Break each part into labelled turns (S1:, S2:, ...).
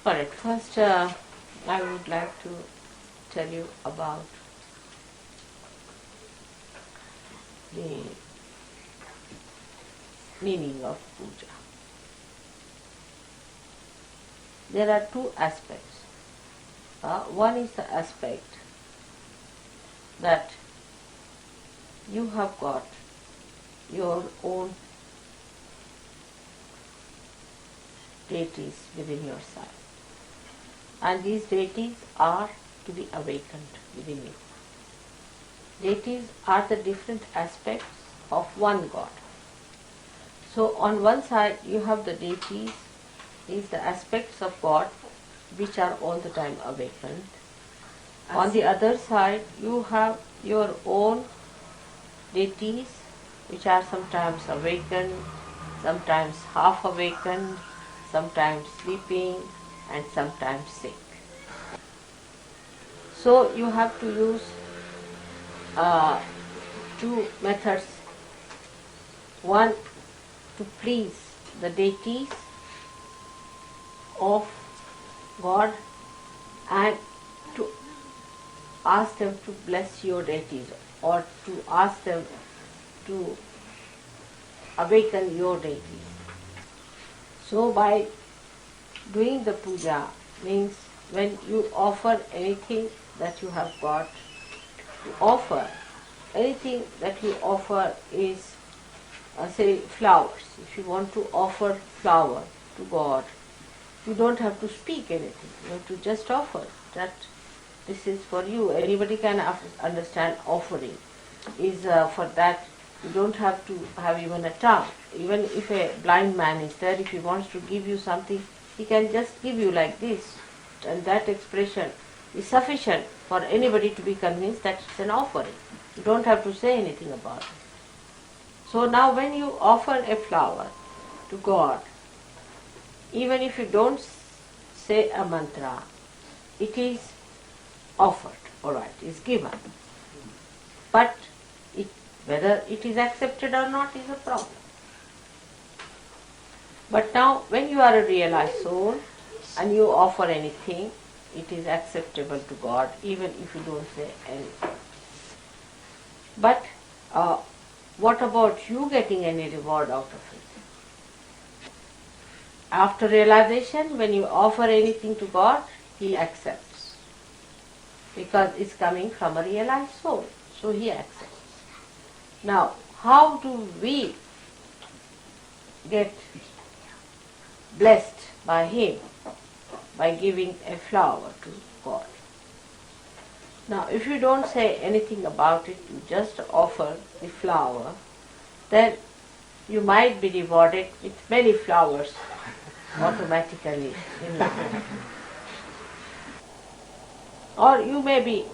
S1: Alright, first I would like to tell you about the meaning of puja. There are two aspects. One is the aspect that you have got your own deities within yourself, and these deities are to be awakened within you. Deities are the different aspects of one God. So on one side you have the deities, these the aspects of God which are all the time awakened. On the other side you have your own deities which are sometimes awakened, sometimes half awakened, sometimes sleeping, and sometimes sick. So you have to use two methods. One, to please the deities of God and to ask them to bless your deities, or to ask them to awaken your deities. So by doing the puja means when you offer anything that you have got, to offer anything that you offer is say flowers. If you want to offer flower to God, you don't have to speak anything. You have to just offer that this is for you. Anybody can understand offering is for that. You don't have to have even a tongue. Even if a blind man is there, if he wants to give you something, he can just give you like this, and that expression is sufficient for anybody to be convinced that it's an offering. You don't have to say anything about it. So now when you offer a flower to God, even if you don't say a mantra, it is offered, alright, is given. But whether it is accepted or not is a problem. But now when you are a realized soul and you offer anything, it is acceptable to God even if you don't say anything. But what about you getting any reward out of it? After realization, when you offer anything to God, He accepts, because it's coming from a realized soul, so He accepts. Now, how do we get blessed by Him? By giving a flower to God. Now, if you don't say anything about it, you just offer the flower, then you might be rewarded with many flowers automatically in life. Or you may be,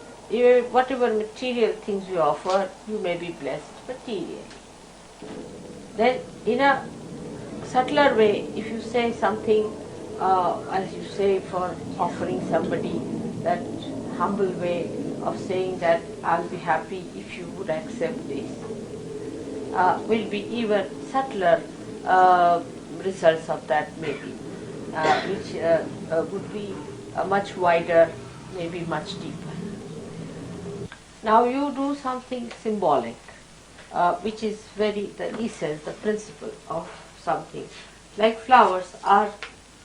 S1: whatever material things you offer, you may be blessed materially. Then in a subtler way, if you say something, as you say for offering somebody, that humble way of saying that I'll be happy if you would accept this, will be even subtler results of that maybe, which would be much wider, maybe much deeper. Now you do something symbolic, which is very the essence, the principle of something. Like flowers are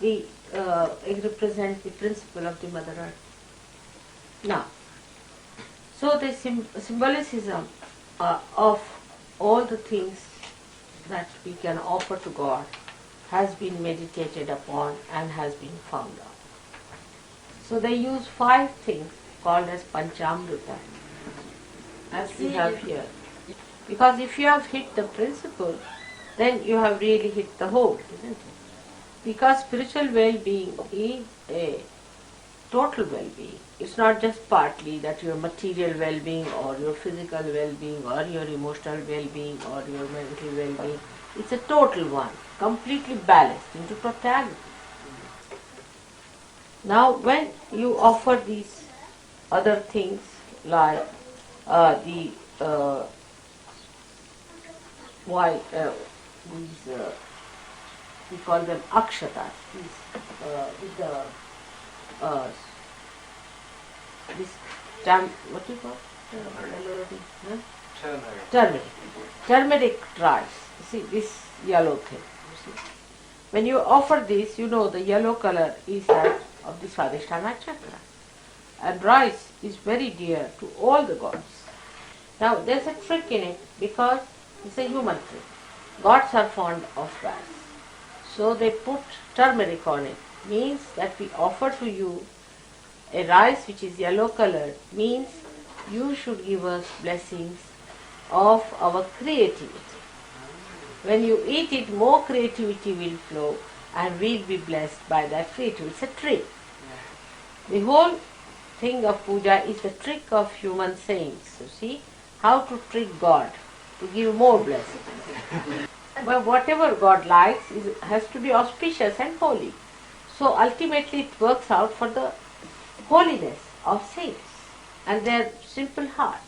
S1: represent the principle of the Mother Earth. Now, so the symbolicism of all the things that we can offer to God has been meditated upon and has been found out. So they use 5 things called as Panchamrita, as we have here. Because if you have hit the principle, then you have really hit the whole, isn't it? Because spiritual well-being is a total well-being. It's not just partly that your material well-being or your physical well-being or your emotional well-being or your mental well-being. It's a total one, completely balanced into totality. Now when you offer these other things like these we call them akshatas, these with the uh, this what do you call it? Turmeric. Turmeric rice. See this yellow thing. You see? When you offer this, you know the yellow color is that of the Swadhisthana chakra. And rice is very dear to all the gods. Now there's a trick in it because it's a human trick. Gods are fond of rice. So they put turmeric on it. Means that we offer to you a rice which is yellow colored, means you should give us blessings of our creativity. When you eat it, more creativity will flow and we'll be blessed by that creativity. It's a trick. The whole thing of puja is the trick of human saints. You see, how to trick God to give more blessings. But whatever God likes has to be auspicious and holy. So ultimately it works out for the holiness of saints and their simple hearts.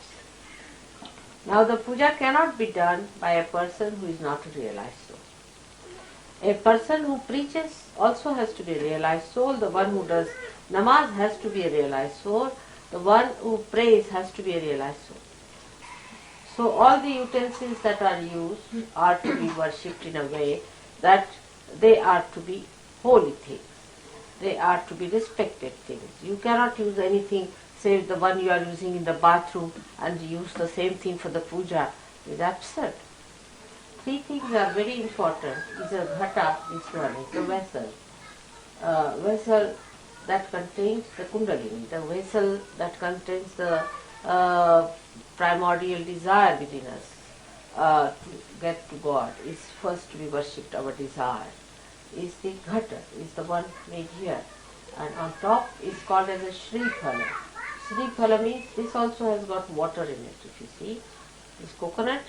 S1: Now the puja cannot be done by a person who is not a realized soul. A person who preaches also has to be a realized soul. The one who does namaz has to be a realized soul. The one who prays has to be a realized soul. So all the utensils that are used are to be worshipped in a way that they are to be holy things. They are to be respected things. You cannot use anything, say the one you are using in the bathroom, and use the same thing for the puja. It is absurd. Three things are very important. Is a ghata, this one is the vessel. Vessel that contains the kundalini, the vessel that contains the primordial desire within us to get to God is first to be worshipped, our desire. Is the ghata, is the one made here. And on top is called as a Shriphala. Shriphala means this also has got water in it, if you see. This coconut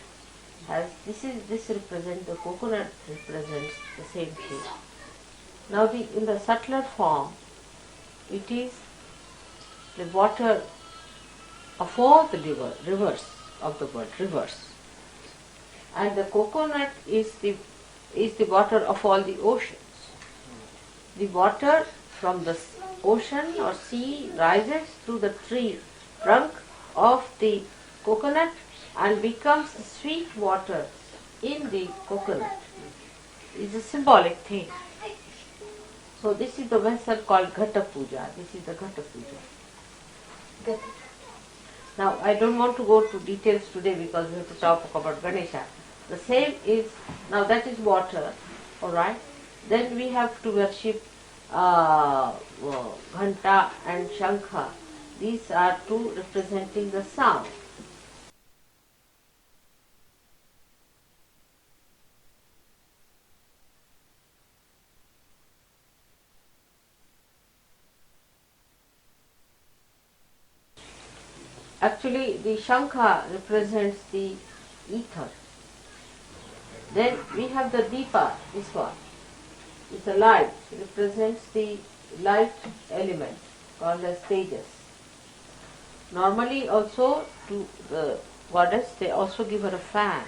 S1: has, this represents, the coconut represents the same thing. Now in the subtler form, it is the water of all the rivers of the world, rivers. And the coconut is the water of all the oceans. The water from the ocean or sea rises through the tree trunk of the coconut and becomes sweet water in the coconut. It's a symbolic thing. So this is the vessel called Ghata Puja. This is the Ghata Puja. Now I don't want to go to details today because we have to talk about Ganesha. The same is, now that is water, alright. Then we have to worship Ghanta and Shankha. These are two representing the sound. Actually, the Shankha represents the ether. Then we have the Deepa, this one. It's a light. It represents the light element called as Tejas. Normally also to the goddess they also give her a fan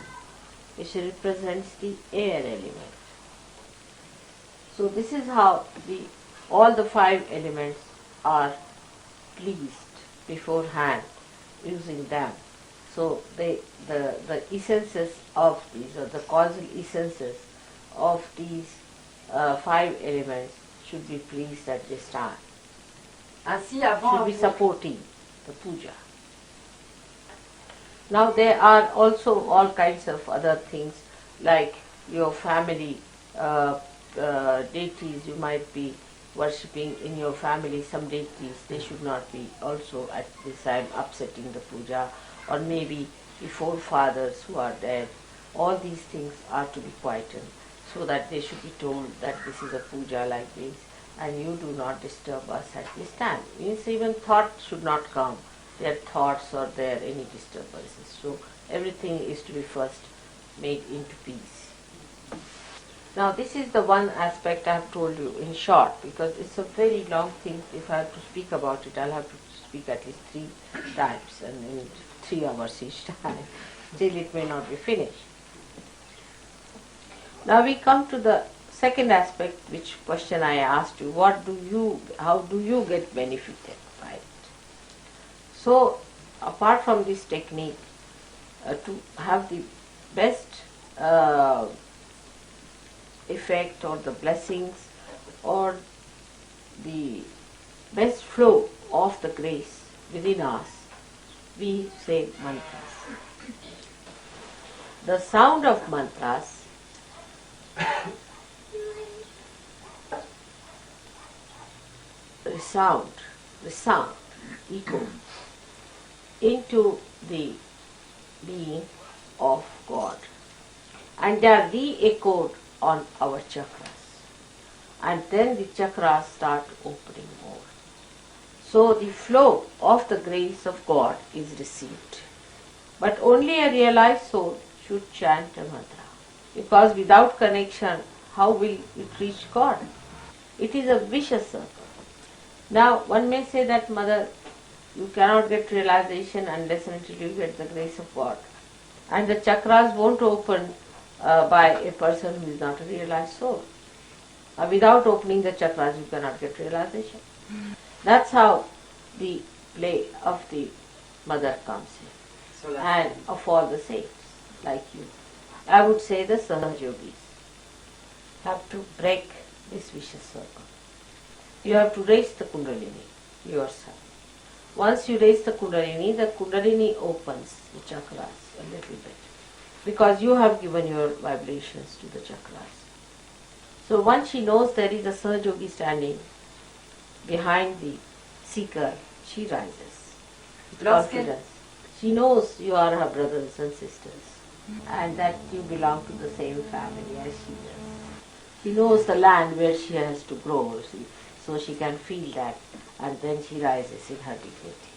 S1: which represents the air element. So this is how all the five elements are pleased beforehand using them. So the essences of these, or the causal essences of these five elements should be pleased at this time. Should be supporting the puja. Now there are also all kinds of other things like your family deities you might be worshipping in your family. Some deities, they should not be also at this time upsetting the puja, or maybe the forefathers who are dead. All these things are to be quietened so that they should be told that this is a puja like this and you do not disturb us at this time. Means even thoughts should not come, their thoughts or their any disturbances. So everything is to be first made into peace. Now this is the one aspect I have told you in short, because it's a very long thing. If I have to speak about it, I'll have to speak at least 3 times and in 3 hours each time. Still it may not be finished. Now we come to the second aspect, which question I asked you, how do you get benefited by it? So, apart from this technique, to have the best effect or the blessings or the best flow of the grace within us, we say mantras. The sound of mantras resound, echo into the being of God, and they are re-echoed on our chakras, and then the chakras start opening more. So the flow of the grace of God is received. But only a realized soul should chant a mantra, because without connection, how will it reach God? It is a vicious circle. Now, one may say that, Mother, you cannot get realization unless and until you get the grace of God. And the chakras won't open by a person who is not a realized soul. Without opening the chakras, you cannot get realization. That's how the play of the Mother comes in. And of all the saints, like you. I would say the Sahaj Yogis have to break this vicious circle. You have to raise the Kundalini yourself. Once you raise the Kundalini opens the chakras a little bit, because you have given your vibrations to the chakras. So once she knows there is a Sahaj Yogi standing behind the seeker, she rises with confidence. She knows you are her brothers and sisters, and that you belong to the same family as she does. She knows the land where she has to grow, so she can feel that, and then she rises in her dignity.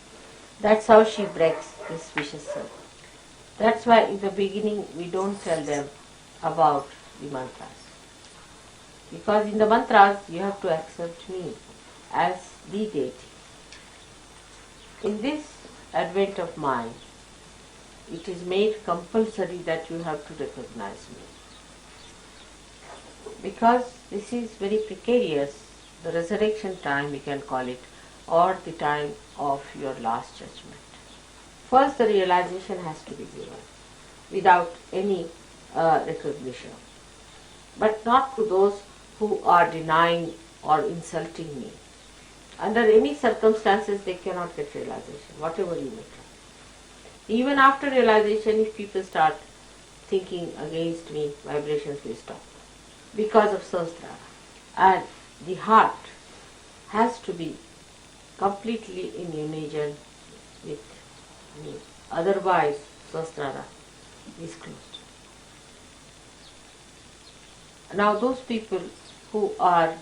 S1: That's how she breaks this vicious circle. That's why in the beginning we don't tell them about the mantras. Because in the mantras you have to accept me as the deity. In this advent of mine, it is made compulsory that you have to recognize me. Because this is very precarious, the resurrection time we can call it, or the time of your last judgment. First the realization has to be given without any recognition. But not to those who are denying or insulting me. Under any circumstances they cannot get realization, whatever you may try. Even after realization, if people start thinking against me, vibrations will stop. Because of Sahasrara. And the heart has to be completely in unison with me. Otherwise, Sahasrara is closed. Now those people who are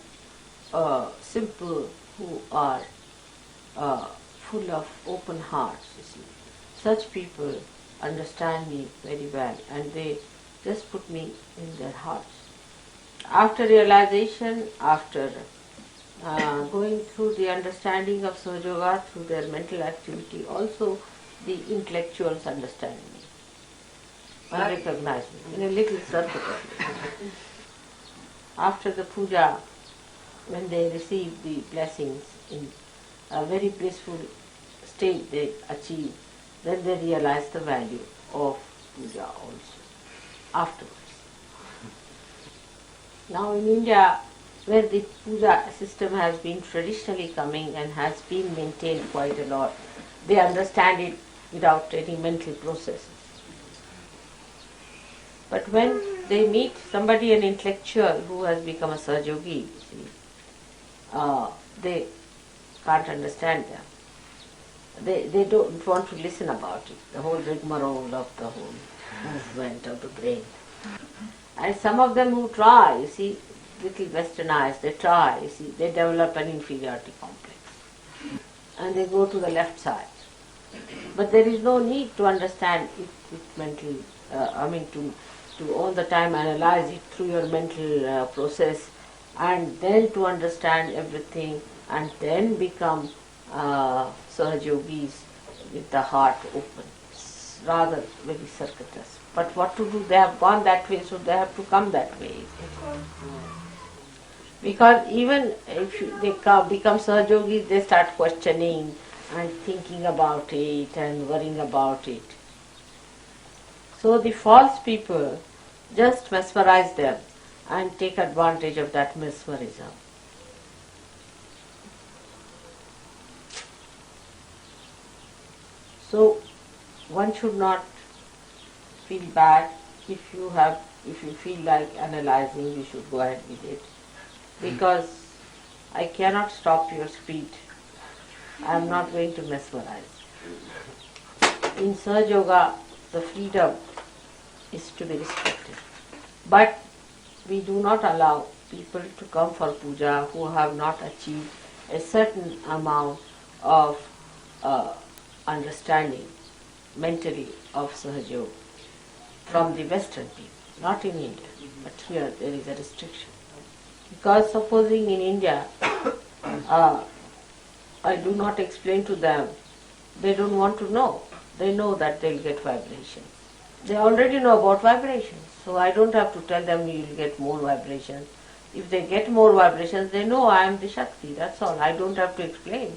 S1: simple, who are full of open hearts, you see, such people understand me very well and they just put me in their hearts. After realization, after going through the understanding of Sahaja Yoga through their mental activity, also the intellectuals understand me and recognize me in a little circle. After the puja, when they receive the blessings in a very blissful state they achieve, then they realize the value of puja also afterwards. Now in India, where the puja system has been traditionally coming and has been maintained quite a lot, they understand it without any mental processes. But when they meet somebody, an intellectual who has become a Sahaja Yogi, they can't understand them. They don't want to listen about it, the whole rigmarole of the whole movement of the brain. And some of them who try, you see, little westernized, they try, you see, they develop an inferiority complex. And they go to the left side. But there is no need to understand it with mental, to all the time analyze it through your mental process and then to understand everything and then become Sahaja Yogis with the heart open. It's rather very circuitous. But what to do? They have gone that way, so they have to come that way. Because even if they become Sahajogis, they start questioning and thinking about it and worrying about it. So the false people just mesmerize them and take advantage of that mesmerism. So one should not feel bad. If you feel like analyzing, you should go ahead with it. Because I cannot stop your speed. I am not going to mesmerize. In Sahaja Yoga, the freedom is to be respected. But we do not allow people to come for puja who have not achieved a certain amount of understanding mentally of Sahaja Yoga from the Western people, not in India, but here there is a restriction. Because supposing in India, I do not explain to them, they don't want to know. They know that they'll get vibrations. They already know about vibrations, so I don't have to tell them you will get more vibrations. If they get more vibrations, they know I am the Shakti, that's all. I don't have to explain.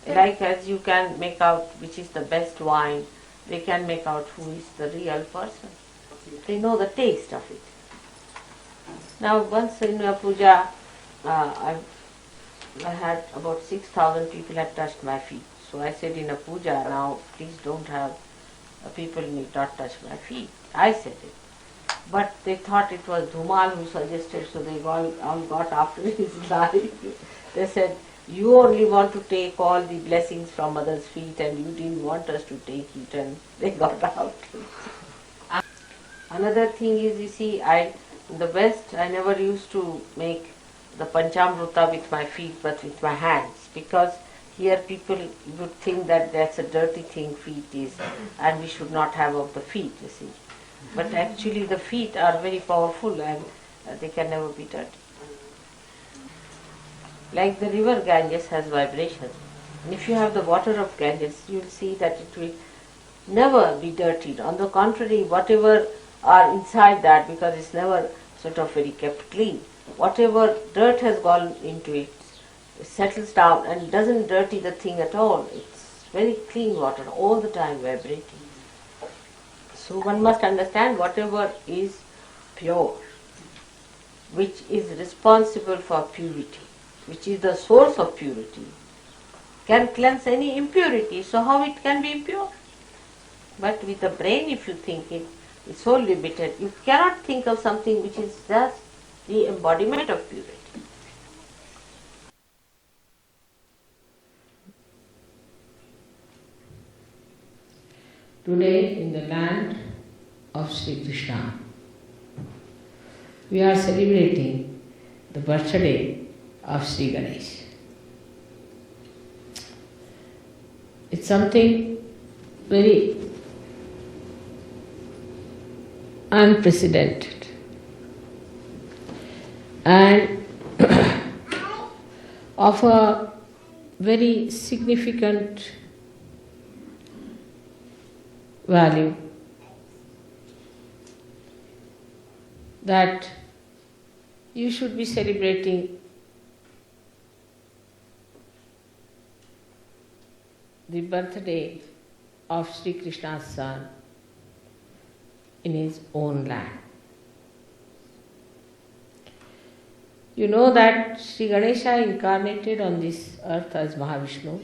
S1: Like as you can make out which is the best wine, they can make out who is the real person. They know the taste of it. Now once in a puja, I had about 6,000 people had touched my feet. So I said in a puja, now please don't have, people need not touch my feet. I said it. But they thought it was Dhumal who suggested, so they all got after his life. They said, you only want to take all the blessings from others' feet and you didn't want us to take it, and they got out. Another thing is, you see, in the West, I never used to make the Panchamrita with my feet but with my hands, because here people would think that that's a dirty thing feet is and we should not have of the feet, you see. But actually the feet are very powerful and they can never be dirty. Like the river Ganges has vibrations. And if you have the water of Ganges, you will see that it will never be dirtied. On the contrary, whatever are inside that, because it's never sort of very kept clean, whatever dirt has gone into it, it settles down and doesn't dirty the thing at all. It's very clean water, all the time vibrating. So one must understand whatever is pure, which is responsible for purity, which is the source of purity, can cleanse any impurity. So how it can be impure? But with the brain, if you think it, it's so limited. You cannot think of something which is just the embodiment of purity.
S2: Today, in the land of Sri Krishna, we are celebrating the birthday of Sri Ganesha. It's something very unprecedented and of a very significant value, that you should be celebrating the birthday of Sri Krishna's son in his own land. You know that Sri Ganesha incarnated on this earth as Mahavishnu,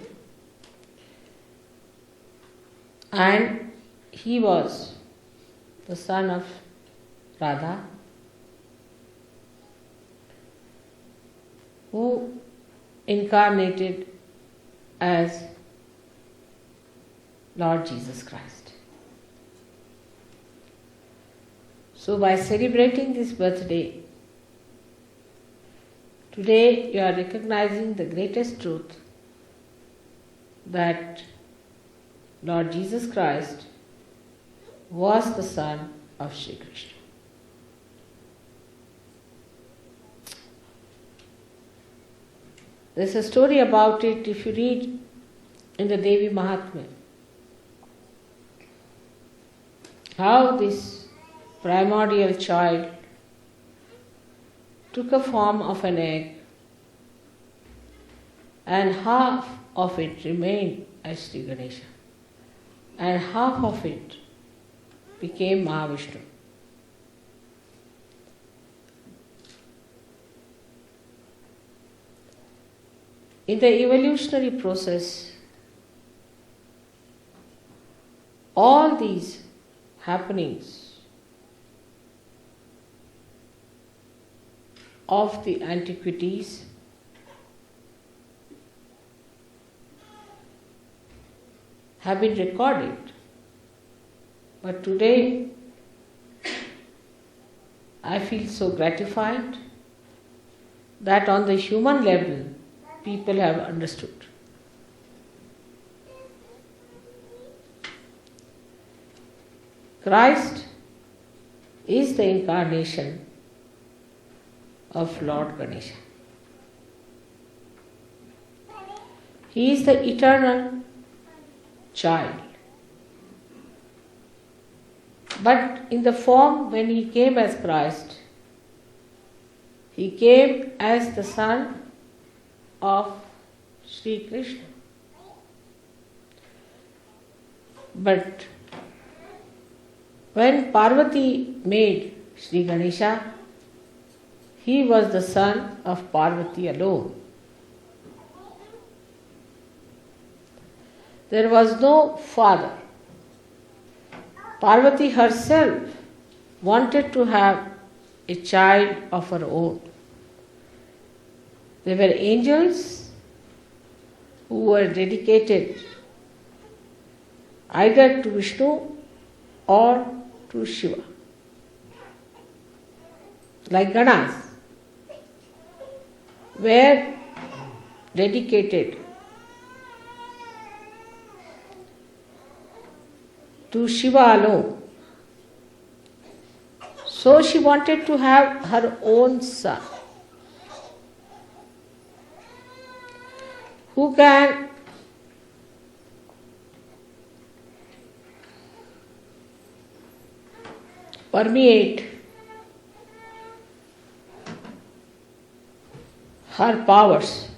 S2: and he was the son of Radha, who incarnated as Lord Jesus Christ. So by celebrating this birthday, today you are recognizing the greatest truth, that Lord Jesus Christ was the son of Sri Krishna. There's a story about it if you read in the Devi Mahatmya, how this primordial child took a form of an egg, and half of it remained as Sri Ganesha, and half of it became Mahavishnu. In the evolutionary process, all these happenings of the antiquities have been recorded, but today I feel so gratified that on the human level people have understood. Christ is the incarnation of Lord Ganesha. He is the eternal child. But in the form when he came as Christ, he came as the son of Sri Krishna. But when Parvati made Sri Ganesha, he was the son of Parvati alone. There was no father. Parvati herself wanted to have a child of her own. They were angels who were dedicated either to Vishnu or to Shiva, like Ganas were dedicated to Shiva alone. So she wanted to have her own son who can permeate her powers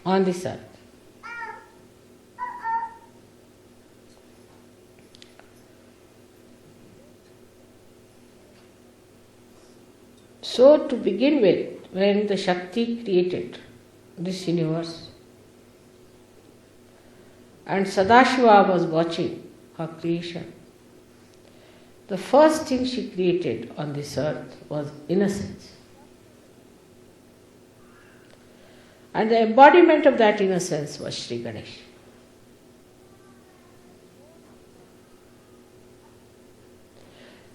S2: on this earth. So to begin with, when the Shakti created this universe and Sadashiva was watching her creation, the first thing she created on this earth was innocence. And the embodiment of that innocence was Sri Ganesh.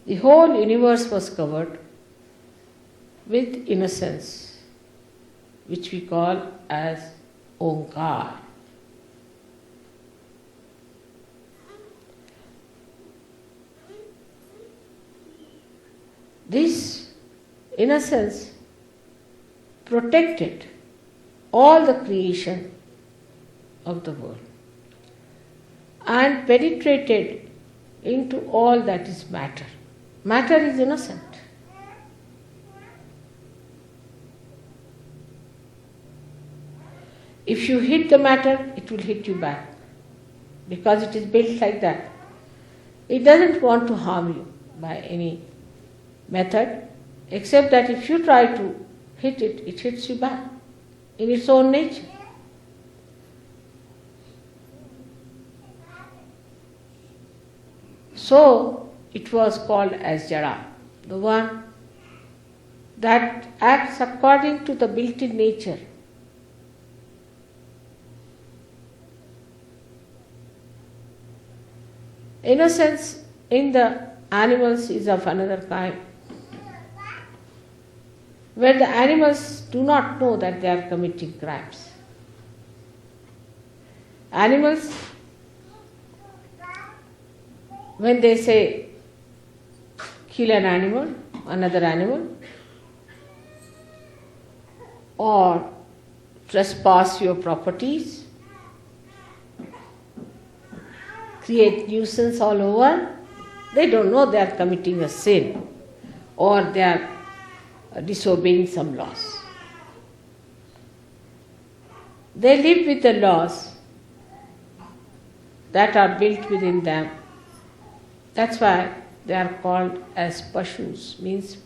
S2: The whole universe was covered with innocence, which we call as Omkar. This innocence protected all the creation of the world and penetrated into all that is matter. Matter is innocent. If you hit the matter, it will hit you back because it is built like that. It doesn't want to harm you by any method, except that if you try to hit it, it hits you back in its own nature. So it was called as Jada, the one that acts according to the built-in nature. Innocence in the animals is of another kind, where the animals do not know that they are committing crimes. Animals, when they say kill an animal, another animal, or trespass your properties, create nuisance all over, they don't know they are committing a sin. or they are disobeying some laws. They live with the laws that are built within them. That's why they are called as pashus, means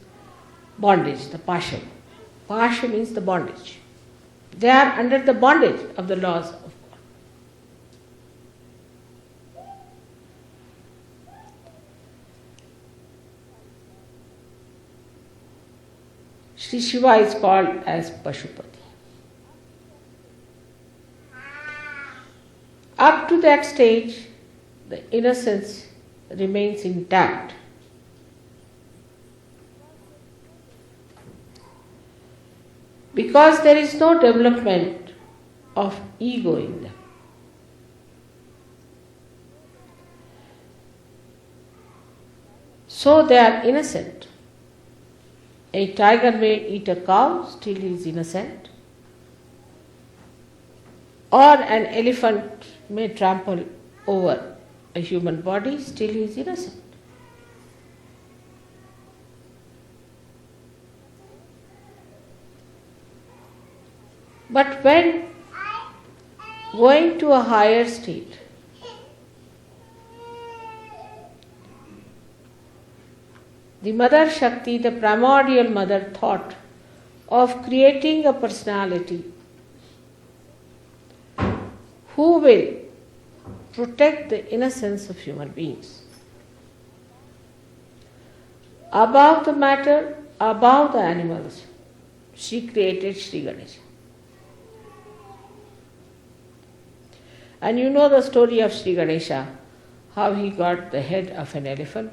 S2: bondage, the pasha. Pasha means the bondage. They are under the bondage of the laws of God. Sri Shiva is called as Pashupati. Up to that stage, the innocence remains intact. Because there is no development of ego in them. So they are innocent. A tiger may eat a cow, still he is innocent. Or an elephant may trample over a human body, still he is innocent. But when going to a higher state, the Mother Shakti, the primordial mother, thought of creating a personality who will protect the innocence of human beings. Above the matter, above the animals, she created Sri Ganesha. And you know the story of Sri Ganesha, how he got the head of an elephant,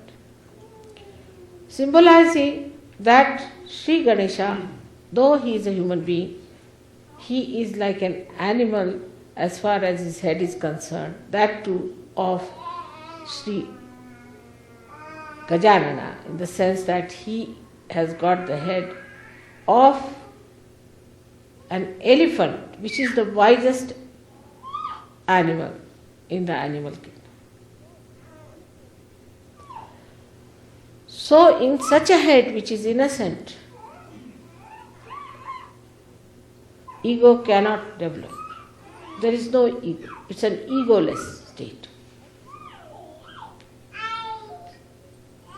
S2: symbolizing that Sri Ganesha, though he is a human being, he is like an animal as far as his head is concerned, that too of Sri Gajanana, in the sense that he has got the head of an elephant, which is the wisest animal in the animal kingdom. So in such a head which is innocent, ego cannot develop. There is no ego. It's an egoless state.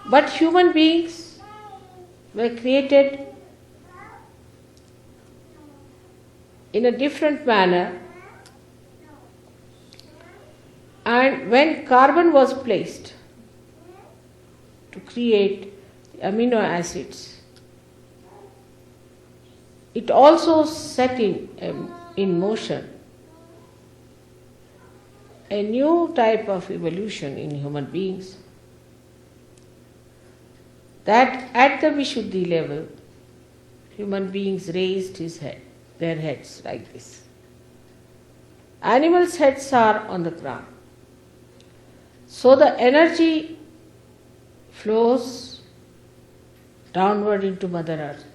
S2: But human beings were created in a different manner, and when carbon was placed to create amino acids, it also set in motion a new type of evolution in human beings, that at the Vishuddhi level, human beings raised their heads like this. Animals' heads are on the ground. So the energy flows downward into Mother Earth.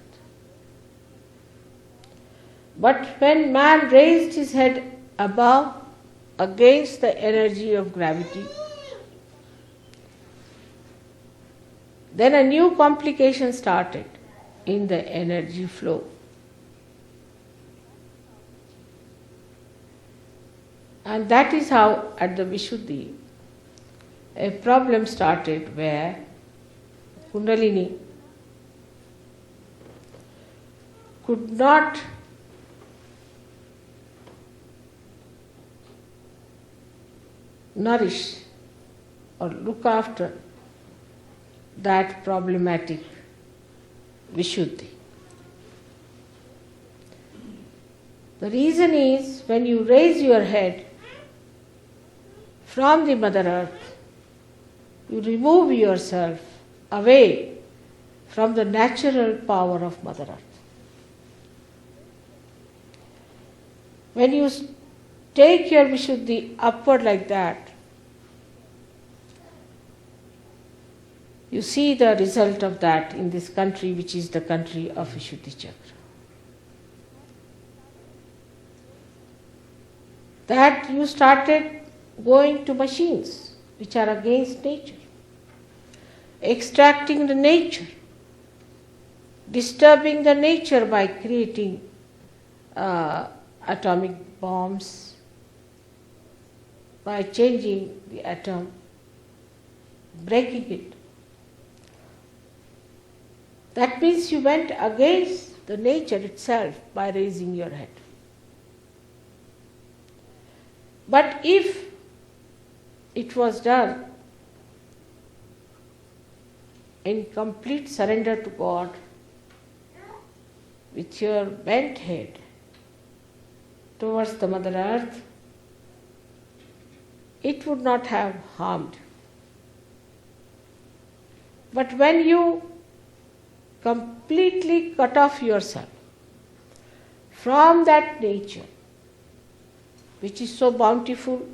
S2: But when man raised his head above against the energy of gravity, then a new complication started in the energy flow. And that is how at the Vishuddhi a problem started where Kundalini could not nourish or look after that problematic Vishuddhi. The reason is, when you raise your head from the Mother Earth, you remove yourself away from the natural power of Mother Earth. When you take your Vishuddhi upward like that, you see the result of that in this country, which is the country of Vishuddhi Chakra. That you started going to machines which are against nature, extracting the nature disturbing the nature by creating atomic bombs, by changing the atom, breaking it. That means you went against the nature itself by raising your head. But if it was done in complete surrender to God, with your bent head towards the Mother Earth, it would not have harmed. But when you completely cut off yourself from that nature, which is so bountiful,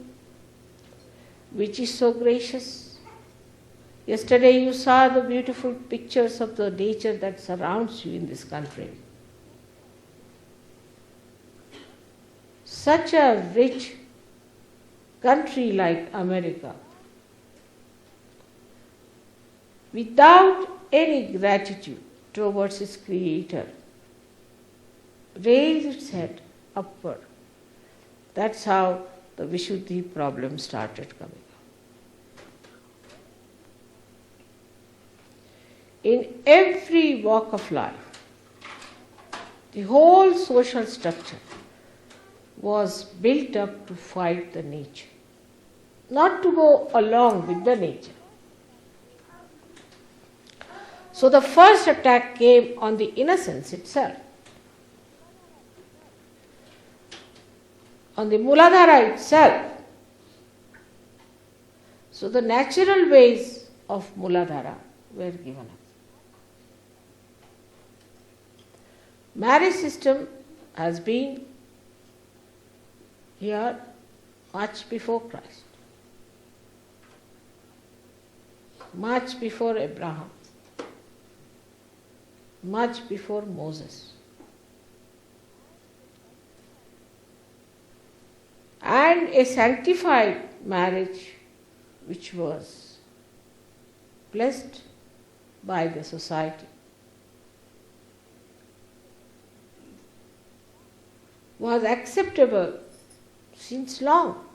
S2: which is so gracious. Yesterday you saw the beautiful pictures of the nature that surrounds you in this country. Such a rich country like America, without any gratitude towards its creator, raised its head upward. That's how the Vishuddhi problem started coming up. In every walk of life, the whole social structure was built up to fight the nature, not to go along with the nature. So the first attack came on the innocence itself, on the Muladhara itself. So the natural ways of Muladhara were given up. Marriage system has been here much before Christ, much before Abraham, much before Moses. And a sanctified marriage which was blessed by the society was acceptable since long.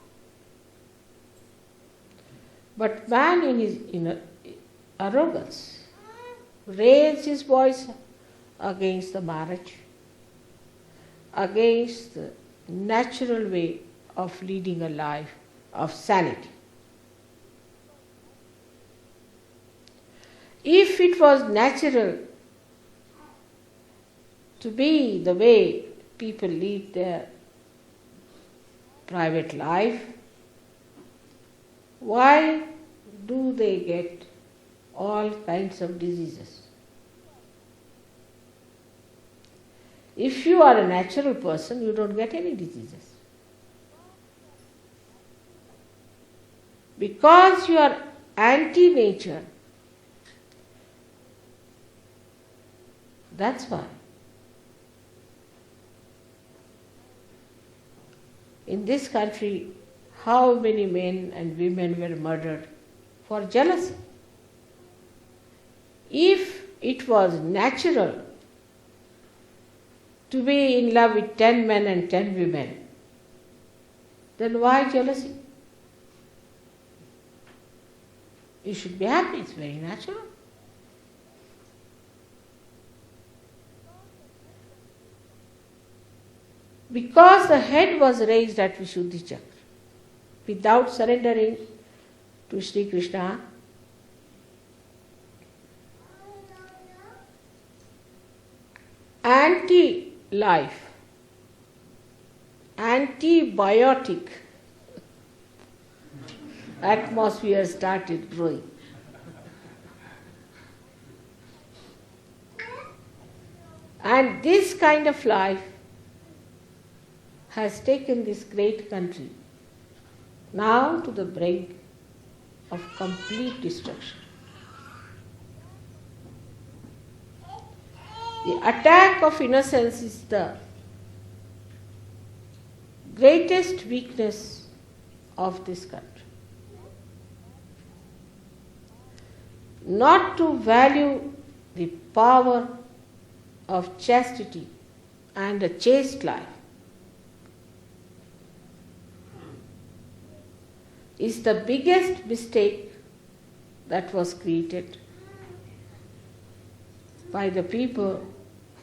S2: But man in his arrogance raised his voice against the marriage, against the natural way of leading a life of sanity. If it was natural to be the way people lead their private life, why do they get all kinds of diseases? If you are a natural person, you don't get any diseases. Because you are anti-nature, that's why. In this country, how many men and women were murdered for jealousy? If it was natural to be in love with 10 men and 10 women, then why jealousy? You should be happy, it's very natural. Because the head was raised at Vishuddhi Chakra, without surrendering to Sri Krishna, anti-life, antibiotic atmosphere started growing. And this kind of life has taken this great country now to the brink of complete destruction. The attack of innocence is the greatest weakness of this country. Not to value the power of chastity and a chaste life is the biggest mistake that was created by the people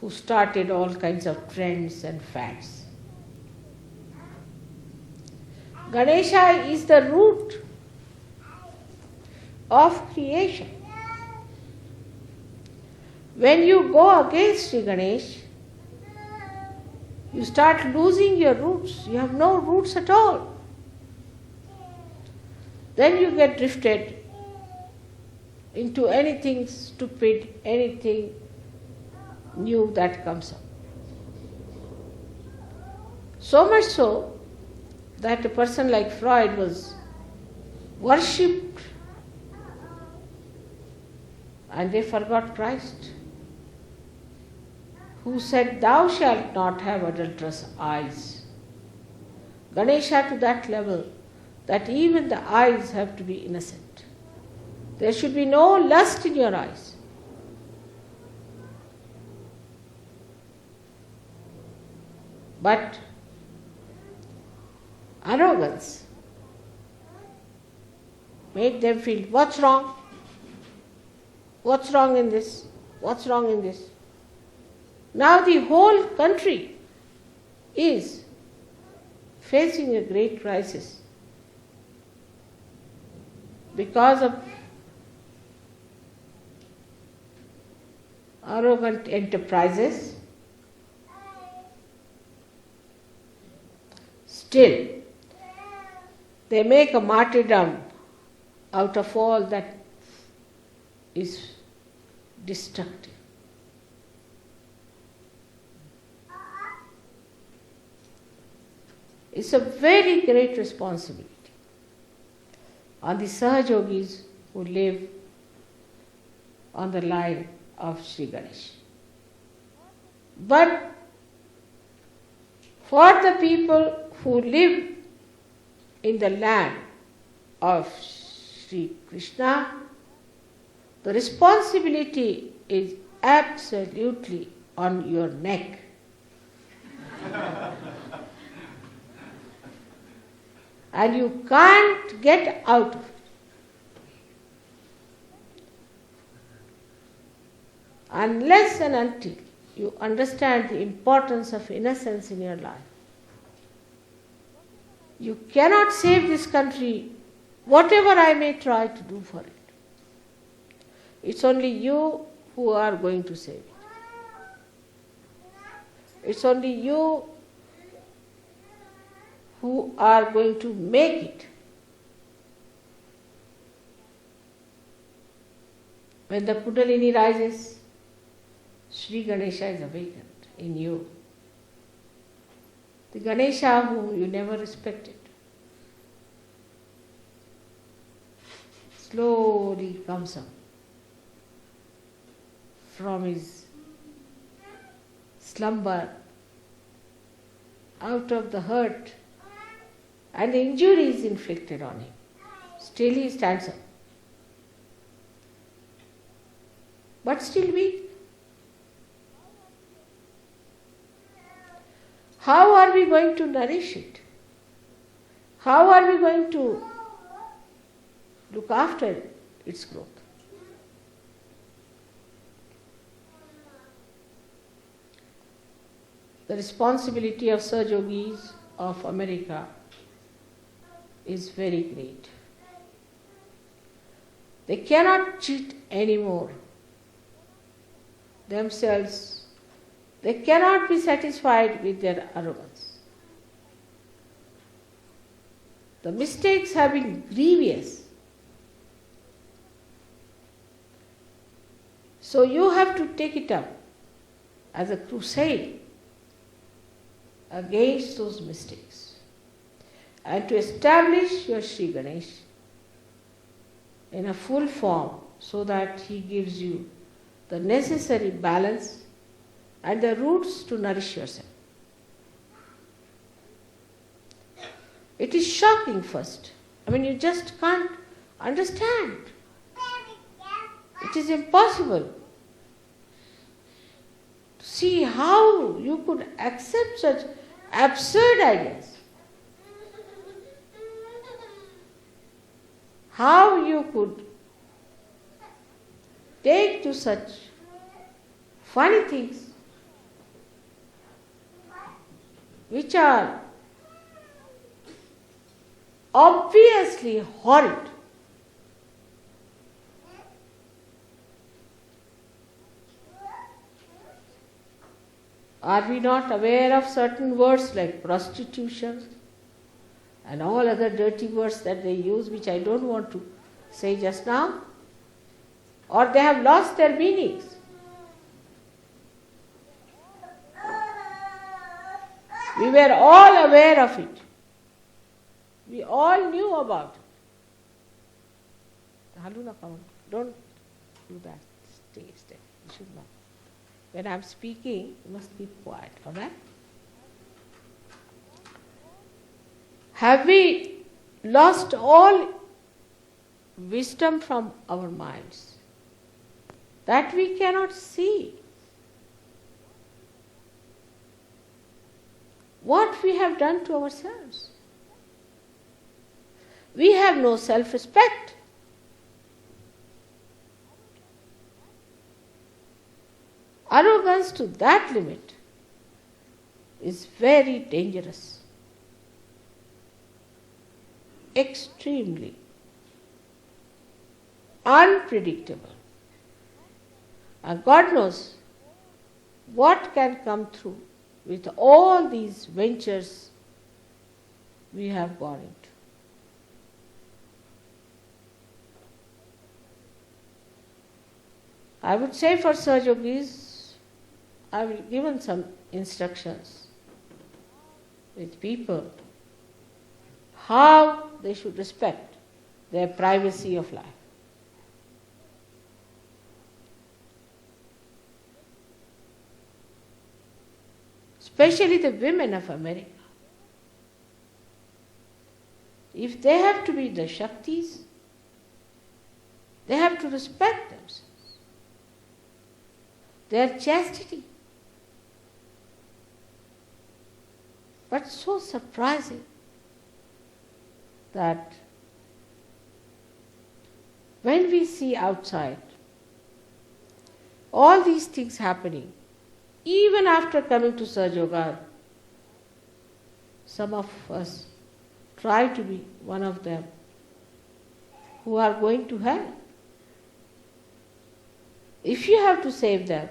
S2: who started all kinds of trends and fads. Ganesha is the root of creation. When you go against Sri Ganesh, you start losing your roots. You have no roots at all. Then you get drifted into anything stupid, anything new that comes up. So much so that a person like Freud was worshipped and they forgot Christ, who said, "Thou shalt not have adulterous eyes." Ganesha to that level that even the eyes have to be innocent. There should be no lust in your eyes. But arrogance made them feel, what's wrong? What's wrong in this? What's wrong in this? Now the whole country is facing a great crisis because of arrogant enterprises. Still, they make a martyrdom out of all that is destructive. It's a very great responsibility on the Sahajogis who live on the line of Sri Ganesh. But for the people who live in the land of Sri Krishna, the responsibility is absolutely on your neck. And you can't get out of it. Unless and until you understand the importance of innocence in your life. You cannot save this country, whatever I may try to do for it. It's only you who are going to save it. It's only you who are going to make it. When the Kundalini rises, Sri Ganesha is awakened in you. The Ganesha whom you never respected slowly comes up from his slumber, out of the hurt and the injuries inflicted on him. Still he stands up, but still weak. How are we going to nourish it? How are we going to look after its growth? The responsibility of Sahajogis of America is very great. They cannot cheat anymore themselves. They cannot be satisfied with their arrogance. The mistakes have been grievous. So you have to take it up as a crusade against those mistakes and to establish your Sri Ganesh in a full form so that he gives you the necessary balance and the roots to nourish yourself. It is shocking first. You just can't understand. It is impossible See how you could accept such absurd ideas. How you could take to such funny things which are obviously horrid. Are we not aware of certain words like prostitution and all other dirty words that they use, which I don't want to say just now? Or they have lost their meanings. We were all aware of it. We all knew about it. Haluna, come on. Don't do that. Stay. You should not. When I am speaking, you must keep quiet, all right? Have we lost all wisdom from our minds that we cannot see what we have done to ourselves? We have no self-respect. Arrogance to that limit is very dangerous, extremely unpredictable. And God knows what can come through with all these ventures we have gone into. I would say for Sahajogis, I have given some instructions with people how they should respect their privacy of life. Especially the women of America. If they have to be the Shaktis, they have to respect themselves, their chastity. But so surprising that when we see outside all these things happening, even after coming to Sahaja Yoga, some of us try to be one of them who are going to hell. If you have to save them,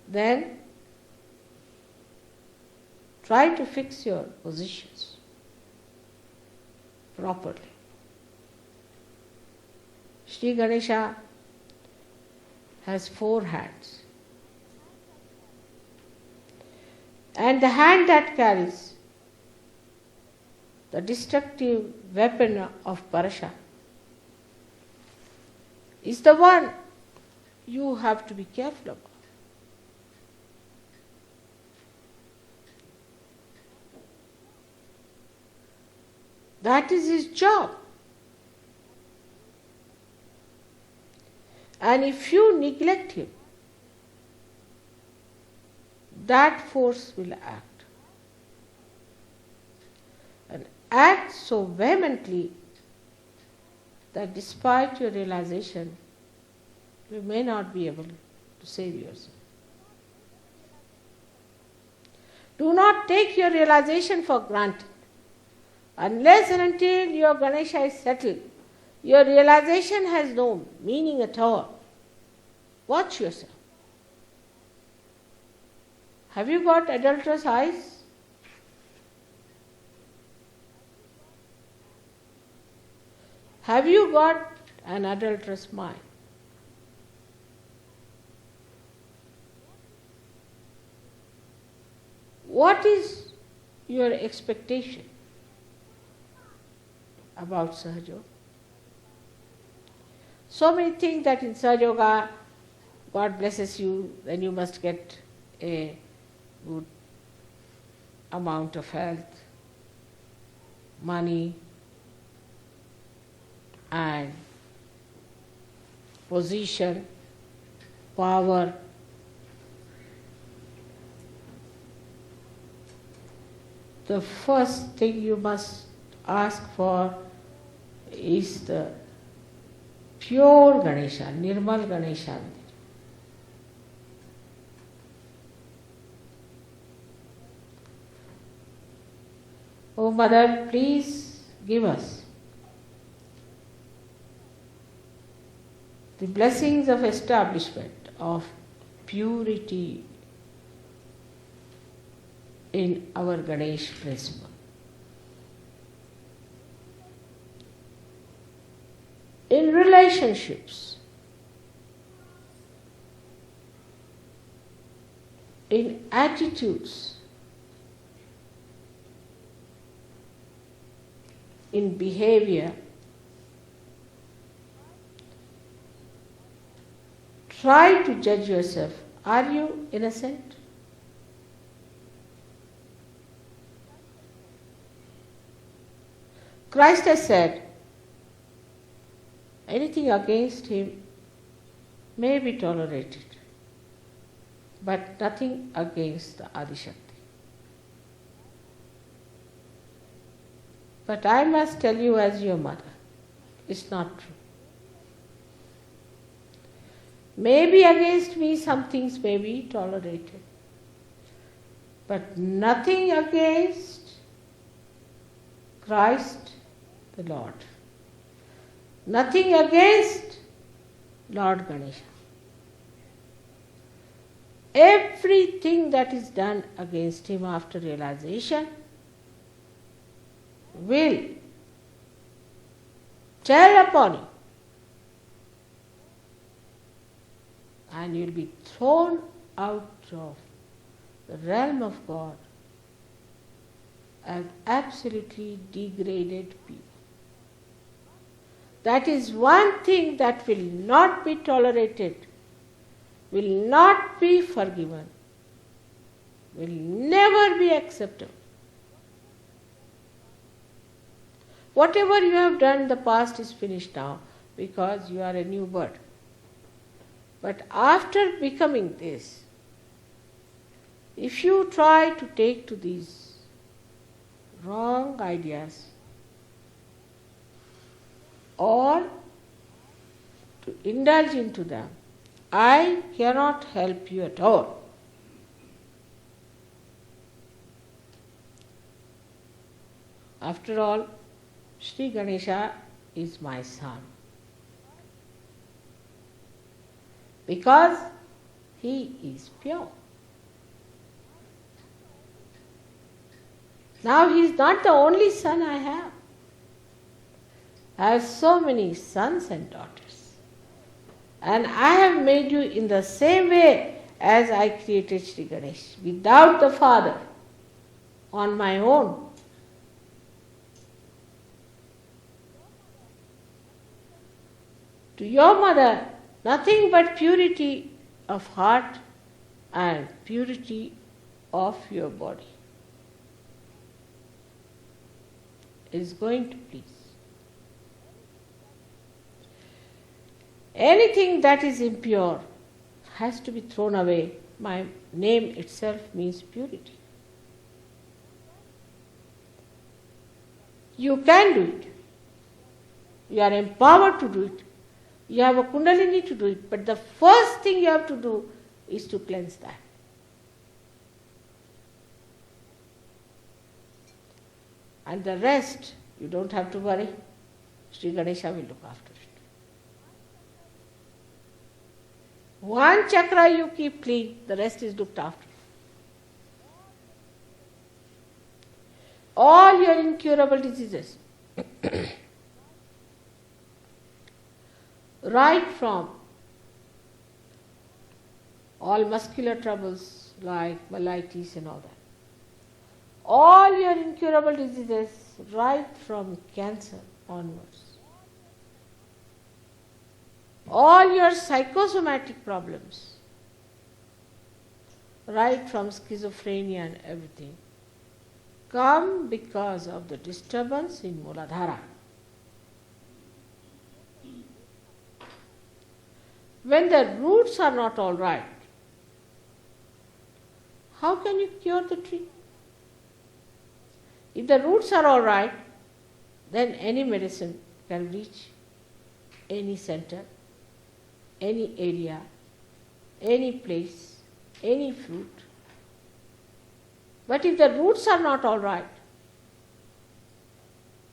S2: then try to fix your positions properly. Sri Ganesha has 4 hands. And the hand that carries the destructive weapon of Parasha is the one you have to be careful about. That is his job. And if you neglect him, that force will act. And act so vehemently that despite your realization, you may not be able to save yourself. Do not take your realization for granted. Unless and until your Ganesha is settled, your realization has no meaning at all. Watch yourself. Have you got adulterous eyes? Have you got an adulterous mind? What is your expectation about Sahaja Yoga? So many think that in Sahaja Yoga, God blesses you, then you must get a good amount of health, money, and position, power, the first thing you must ask for is the pure Ganesha, Nirmal Ganesha. Oh Mother, please give us the blessings of establishment of purity in our Ganesh principle. In relationships, in attitudes, in behavior, try to judge yourself. Are you innocent? Christ has said, anything against him may be tolerated, but nothing against the Adishakti. But I must tell you as your mother, it's not true. Maybe against me some things may be tolerated, but nothing against Christ the Lord. Nothing against Lord Ganesha. Everything that is done against him after realization will tell upon you, and you will be thrown out of the realm of God as absolutely degraded people. That is one thing that will not be tolerated, will not be forgiven, will never be accepted. Whatever you have done in the past is finished now because you are a new bird. But after becoming this, if you try to take to these wrong ideas or to indulge into them, I cannot help you at all. After all, Sri Ganesha is my son, because he is pure. Now he is not the only son I have. I have so many sons and daughters. And I have made you in the same way as I created Sri Ganesh, without the father, on my own. To your mother, nothing but purity of heart and purity of your body is going to please. Anything that is impure has to be thrown away. My name itself means purity. You can do it. You are empowered to do it. You have a kundalini to do it. But the first thing you have to do is to cleanse that. And the rest, you don't have to worry. Sri Ganesha will look after it. One chakra you keep clean, the rest is looked after. All your incurable diseases, right from all muscular troubles like myelitis and all that, all your incurable diseases, right from cancer onwards, all your psychosomatic problems, right from schizophrenia and everything, come because of the disturbance in Muladhara. When the roots are not all right, how can you cure the tree? If the roots are all right, then any medicine can reach any center, any area, any place, any fruit. But if the roots are not all right,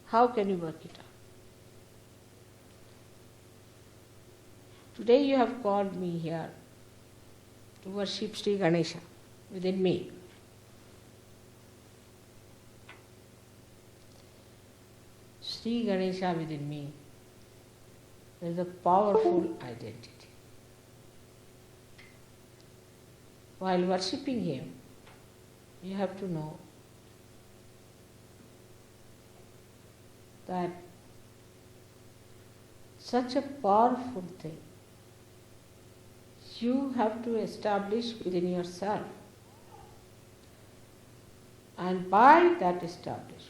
S2: how can you work it out? Today you have called me here to worship Sri Ganesha within me. Sri Ganesha within me is a powerful identity. While worshipping him, you have to know that such a powerful thing you have to establish within yourself. And by that establishment,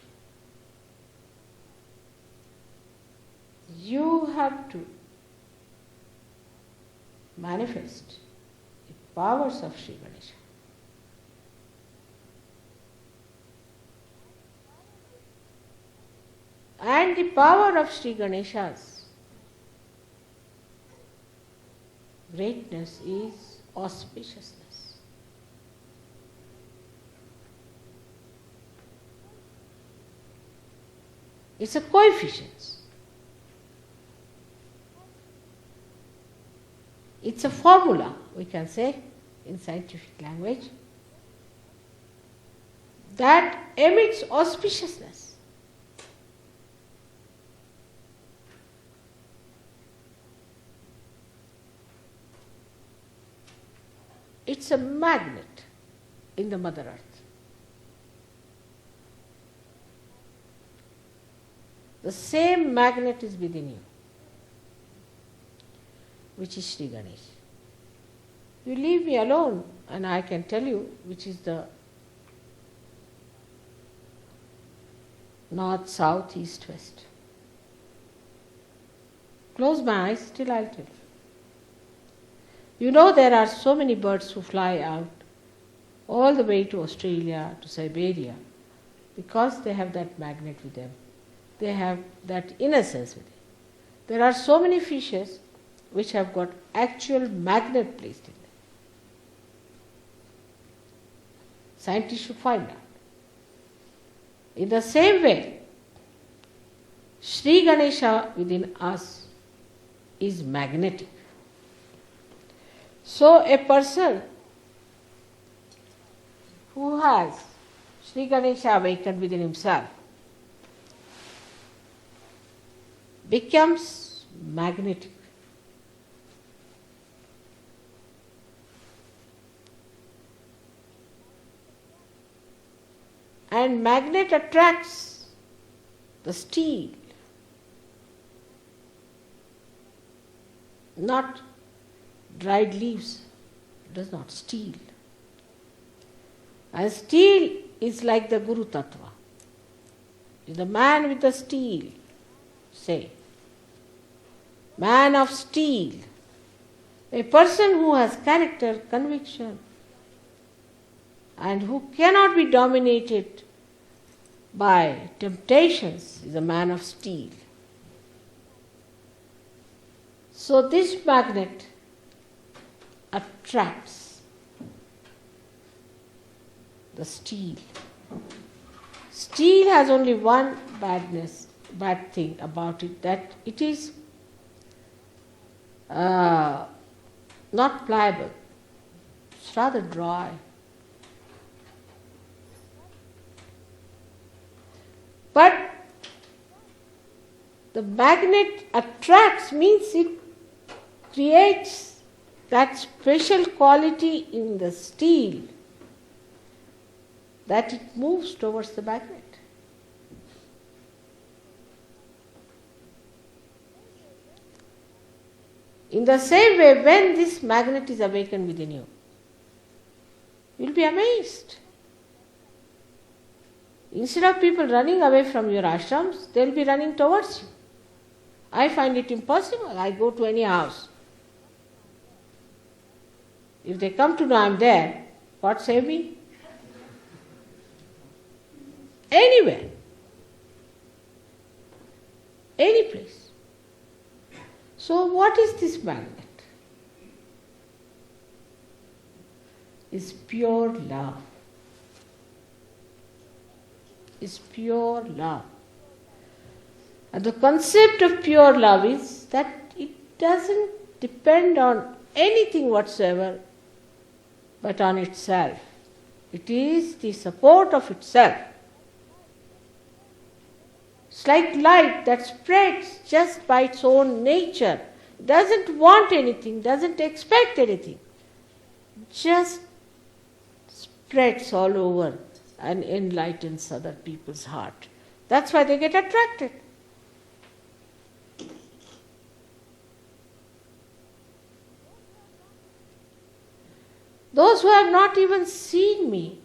S2: you have to manifest the powers of Sri Ganesha. And the power of Sri Ganesha's greatness is auspiciousness. It's a coefficient. It's a formula, we can say, in scientific language, that emits auspiciousness. It's a magnet in the Mother Earth. The same magnet is within you, which is Sri Ganesh. You leave me alone and I can tell you which is the north, south, east, west. Close my eyes till I'll tell you. You know there are so many birds who fly out all the way to Australia, to Siberia, because they have that magnet with them. They have that innocence with them. There are so many fishes which have got actual magnet placed in them. Scientists should find out. In the same way, Sri Ganesha within us is magnetic. So a person who has Sri Ganesha awakened within himself becomes magnetic. And magnet attracts the steel, not dried leaves, does not steel. And steel is like the Guru Tattva. The man with the steel, say, man of steel, a person who has character, conviction, and who cannot be dominated by temptations is a man of steel. So this magnet attracts the steel. Steel has only one bad thing about it, that it is not pliable. It's rather dry. But the magnet attracts means it creates that special quality in the steel that it moves towards the magnet. In the same way, when this magnet is awakened within you, you will be amazed. Instead of people running away from your ashrams, they will be running towards you. I find it impossible. I go to any house. If they come to know I am there, God save me. anywhere, any place. So what is this magnet? It's pure love. It's pure love. And the concept of pure love is that it doesn't depend on anything whatsoever but on itself. It is the support of itself. It's like light that spreads just by its own nature. It doesn't want anything, doesn't expect anything. Just spreads all over and enlightens other people's heart. That's why they get attracted. Those who have not even seen me,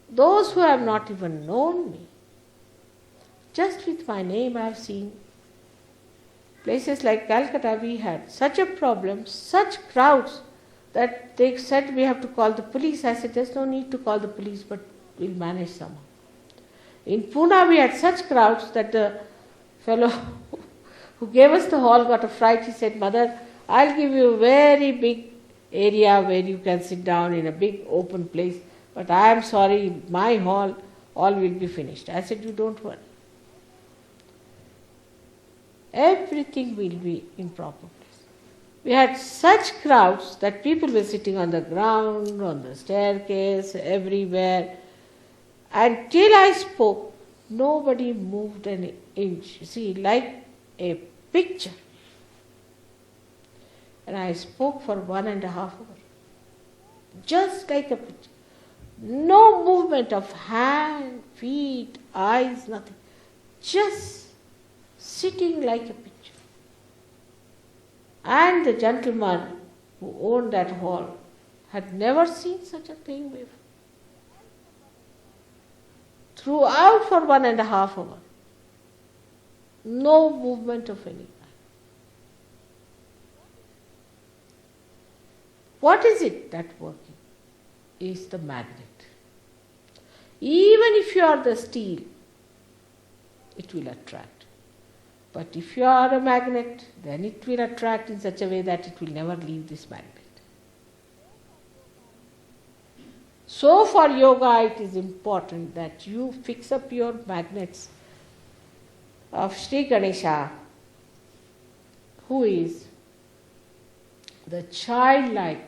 S2: those who have not even known me, just with my name I have seen. Places like Calcutta, we had such a problem, such crowds, that they said we have to call the police. I said, there's no need to call the police, but we'll manage somehow. In Pune, we had such crowds that the fellow who gave us the hall got a fright. He said, Mother, I'll give you a very big area where you can sit down in a big open place, but I am sorry, my hall, all will be finished. I said, you don't worry. Everything will be in proper place. We had such crowds that people were sitting on the ground, on the staircase, everywhere. And till I spoke, nobody moved an inch. You see, like a picture. And I spoke for 1.5 hours. Just like a picture. No movement of hand, feet, eyes, nothing. Just sitting like a picture. And the gentleman who owned that hall had never seen such a thing before. Throughout for 1.5 hours, no movement of any kind. What is it that working? Is the magnet. Even if you are the steel, it will attract. But if you are a magnet, then it will attract in such a way that it will never leave this magnet. So for yoga, it is important that you fix up your magnets of Sri Ganesha, who is the childlike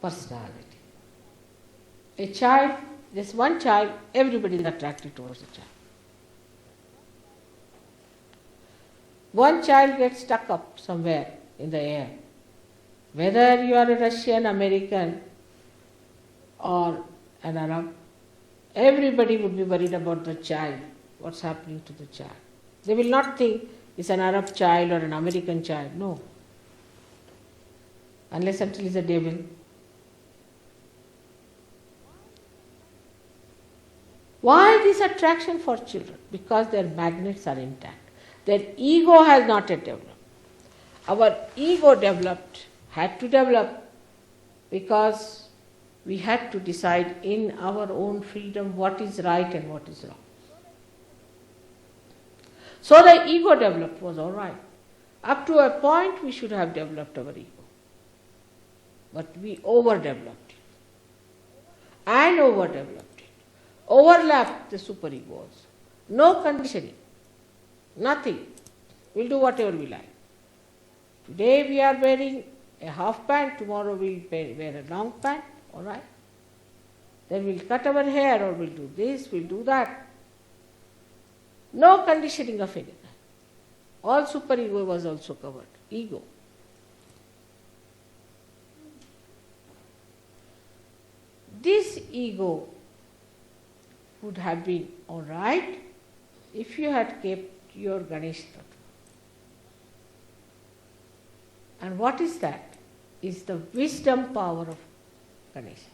S2: personality. A child, just one child, everybody is attracted towards the child. One child gets stuck up somewhere in the air. Whether you are a Russian, American or an Arab, everybody would be worried about the child, what's happening to the child. They will not think it's an Arab child or an American child, no. Unless until it's a devil. Why this attraction for children? Because their magnets are intact. Their ego has not yet developed. Our ego had to develop because we had to decide in our own freedom what is right and what is wrong. So the ego developed was all right. Up to a point we should have developed our ego. But we overdeveloped it. And overdeveloped it. Overlapped the superego also. No conditioning. Nothing. We'll do whatever we like. Today we are wearing a half pant, tomorrow we'll wear a long pant, all right? Then we'll cut our hair or we'll do this, we'll do that. No conditioning of any kind. All superego was also covered. Ego. This ego would have been all right if you had kept your Ganesh Tattva. And what is that? Is the wisdom power of Ganesha.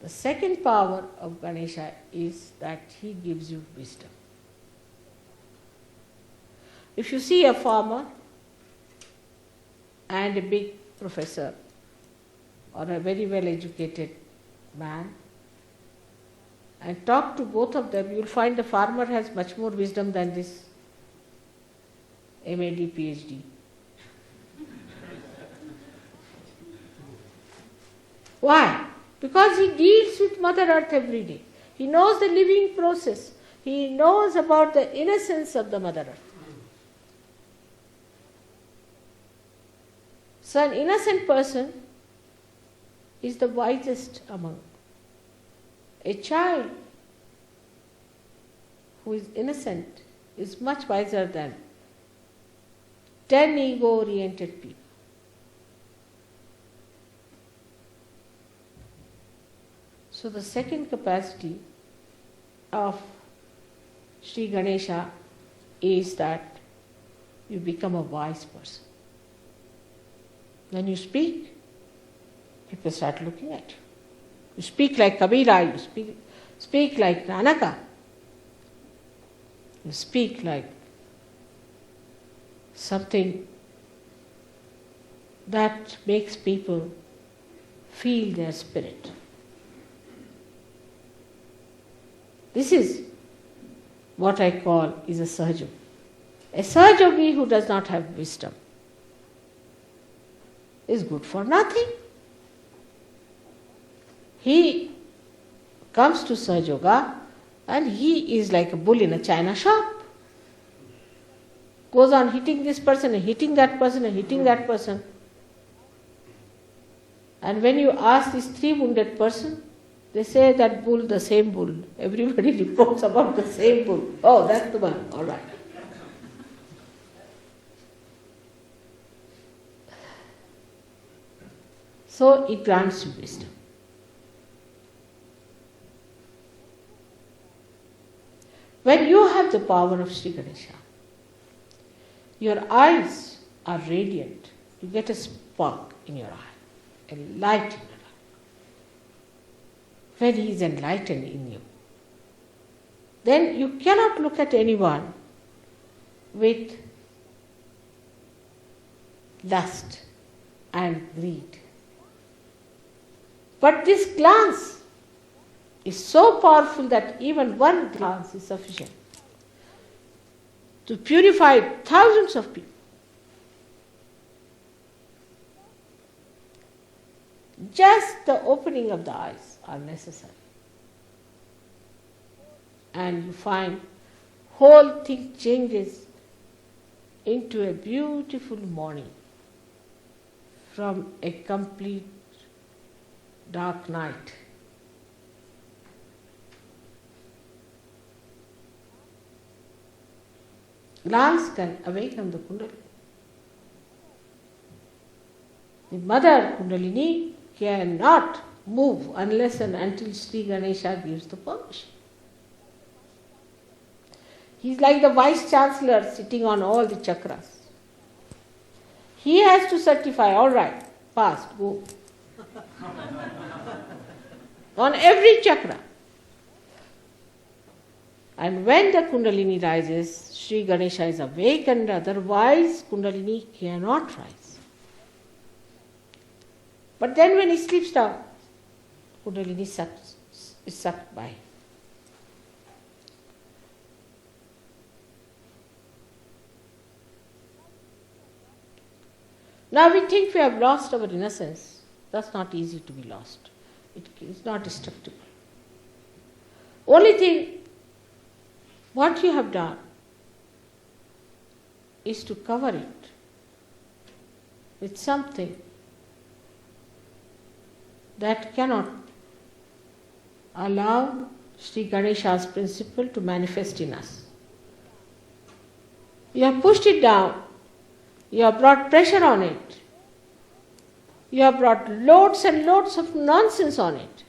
S2: The second power of Ganesha is that he gives you wisdom. If you see a farmer and a big professor or a very well educated man, and talk to both of them, you will find the farmer has much more wisdom than this MAD, PhD. Why? Because he deals with Mother Earth every day. He knows the living process. He knows about the innocence of the Mother Earth. So an innocent person is the wisest among. A child who is innocent is much wiser than 10 ego-oriented people. So the second capacity of Sri Ganesha is that you become a wise person. When you speak, people start looking at you. You speak like Kabira, you speak like Nanaka. You speak like something that makes people feel their spirit. This is what I call is a Sahajogi. A Sahajogi who does not have wisdom is good for nothing. He comes to Sahajoga and he is like a bull in a china shop. Goes on hitting this person and hitting that person and hitting that person. And when you ask this 3 wounded person, they say that bull, the same bull. Everybody reports about the same bull. Oh, that's the one. All right. So it grants you wisdom. When you have the power of Sri Ganesha, your eyes are radiant. You get a spark in your eye, a light in your eye. When he is enlightened in you, then you cannot look at anyone with lust and greed. But this glance is so powerful that even one glance is sufficient to purify thousands of people. Just the opening of the eyes are necessary. And you find whole thing changes into a beautiful morning from a complete dark night. Glance can awaken the Kundalini. The mother Kundalini cannot move unless and until Sri Ganesha gives the permission. He is like the vice chancellor sitting on all the chakras. He has to certify, all right, fast, go. On every chakra. And when the Kundalini rises, Sri Ganesha is awakened, otherwise Kundalini cannot rise. But then when he sleeps down, Kundalini is sucked by him. Now we think we have lost our innocence. That's not easy to be lost. It is not destructible. Only thing, what you have done is to cover it with something that cannot allow Sri Ganesha's principle to manifest in us. You have pushed it down. You have brought pressure on it. You have brought loads and loads of nonsense on it.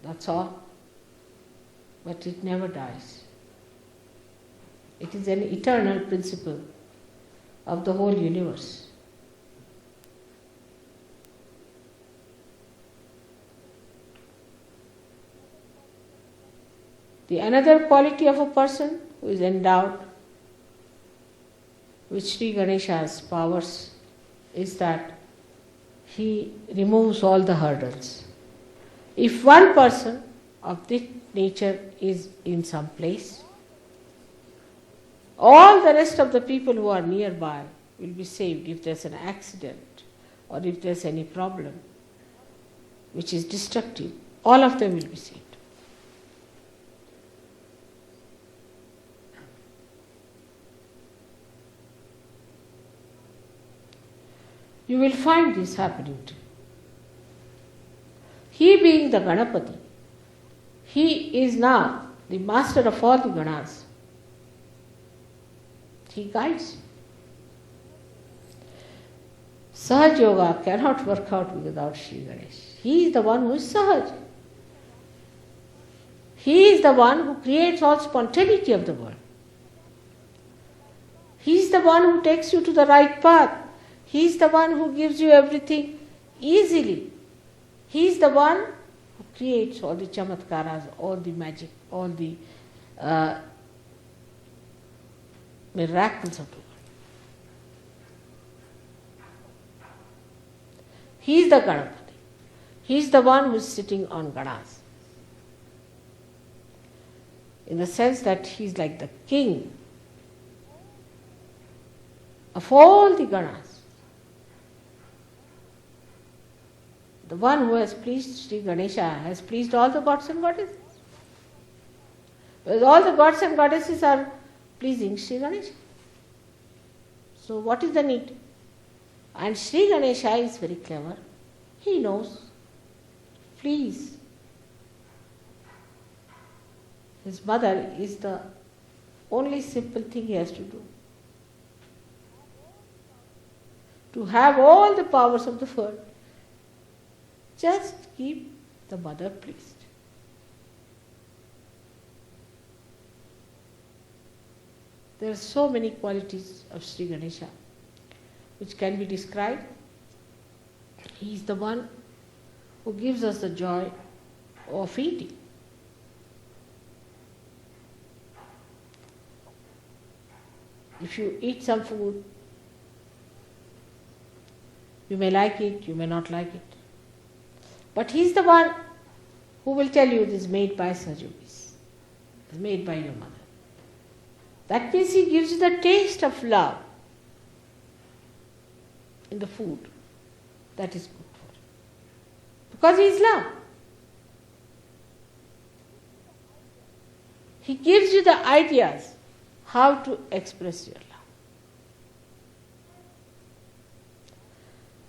S2: That's all. But it never dies. It is an eternal principle of the whole universe. The another quality of a person who is endowed with Sri Ganesha's powers is that he removes all the hurdles. If one person of this nature is in some place, all the rest of the people who are nearby will be saved if there's an accident or if there's any problem which is destructive. All of them will be saved. You will find this happening too. He being the Ganapati, he is now the master of all the Ganas. He guides you. Sahaj Yoga cannot work out without Sri Ganesh. He is the one who is Sahaj. He is the one who creates all spontaneity of the world. He is the one who takes you to the right path. He is the one who gives you everything easily. He is the one who creates all the chamatkaras, all the magic, all the miracles of the world. He is the Ganapati. He is the one who is sitting on Ganas. In the sense that he is like the king of all the Ganas. The one who has pleased Sri Ganesha has pleased all the gods and goddesses. Because all the gods and goddesses are pleasing Sri Ganesha. So what is the need? And Sri Ganesha is very clever. He knows. Please. His mother is the only simple thing he has to do. To have all the powers of the world. Just keep the mother pleased. There are so many qualities of Sri Ganesha which can be described. He is the one who gives us the joy of eating. If you eat some food, you may like it, you may not like it. But he is the one who will tell you this is made by Sajogis, it's made by your mother. That means he gives you the taste of love in the food that is good for you. Because he is love. He gives you the ideas how to express your love.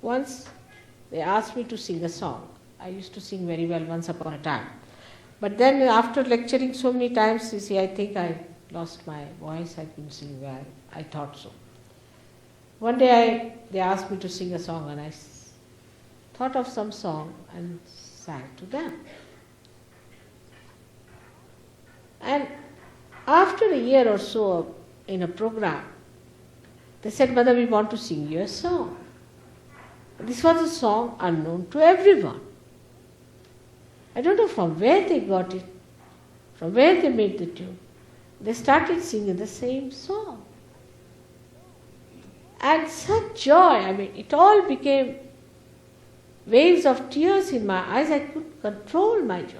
S2: Once they asked me to sing a song. I used to sing very well once upon a time. But then after lecturing so many times, you see, I think I lost my voice. I couldn't sing well. I thought so. One day they asked me to sing a song and I thought of some song and sang to them. And after a year or so in a program, they said, Mother, we want to sing you a song. This was a song unknown to everyone. I don't know from where they got it, from where they made the tune. They started singing the same song. And such joy, it all became waves of tears in my eyes. I couldn't control my joy.